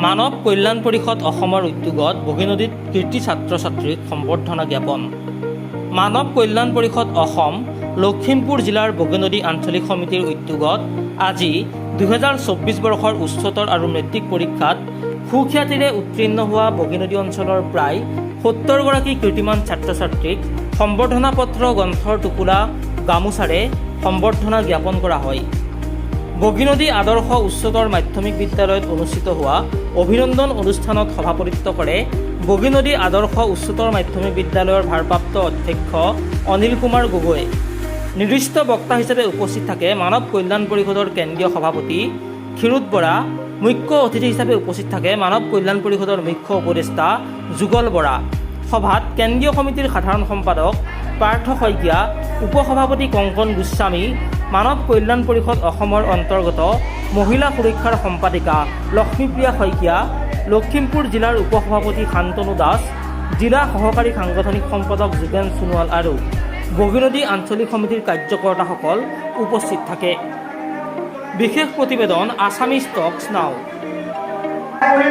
মানৱ কল্যাণ পৰিষদ অসমৰ উদ্যোগত বগীনদীত কীৰ্তি ছাত্ৰ ছাত্ৰীক সম্বৰ্ধনা জ্ঞাপন। মানৱ কল্যাণ পৰিষদ অসম লখিমপুৰ জিলাৰ বগীনদী আঞ্চলিক সমিতিৰ উদ্যোগত আজি 2024 বৰ্ষৰ উচ্চতৰ আৰু মেট্ৰিক পৰীক্ষাত সুখ্যাতিৰে উত্তীৰ্ণ হোৱা বগীনদী অঞ্চলৰ প্ৰায় 70 গৰাকী কীৰ্তিমান ছাত্ৰ ছাত্ৰীক সম্বৰ্ধনা পত্ৰ, গ্ৰন্থৰ টোপোলা, গামোচাৰে সম্বৰ্ধনা জ্ঞাপন কৰা হয়। বগীনদী আদৰ্শ উচ্চতৰ মাধ্যমিক বিদ্যালয়ত অনুষ্ঠিত হোৱা অভিনন্দন অনুষ্ঠানত সভাপতিত্ব কৰে বগীনদী আদৰ্শ উচ্চতৰ মাধ্যমিক বিদ্যালয়ৰ ভাৰপ্ৰাপ্ত অধ্যক্ষ অনিল কুমাৰ গগৈ। নিৰ্দিষ্ট বক্তা হিচাপে উপস্থিত থাকে মানৱ কল্যাণ পৰিষদৰ কেন্দ্ৰীয় সভাপতি ক্ষীৰোদ বৰা। মুখ্য অতিথি হিচাপে উপস্থিত থাকে মানৱ কল্যাণ পৰিষদৰ মুখ্য উপদেষ্টা যুগল বৰা। সভাত কেন্দ্ৰীয় সমিতিৰ সাধাৰণ সম্পাদক পাৰ্থ শইকীয়া, উপসভাপতি কংকন গোস্বামী, মানৱ কল্যাণ পৰিষদ অসমৰ অন্তৰ্গত মহিলা সুৰক্ষাৰ সম্পাদিকা লক্ষ্মীপ্ৰিয়া শইকীয়া, লখিমপুৰ জিলাৰ উপসভাপতি শান্তনু দাস, জিলা সহকাৰী সাংগঠনিক সম্পাদক যোগেন সোণোৱাল আৰু বগীনদী আঞ্চলিক সমিতিৰ কাৰ্যকৰ্তাসকল উপস্থিত থাকে। বিশেষ প্ৰতিবেদন আছামিজ টক্স নাও। আমি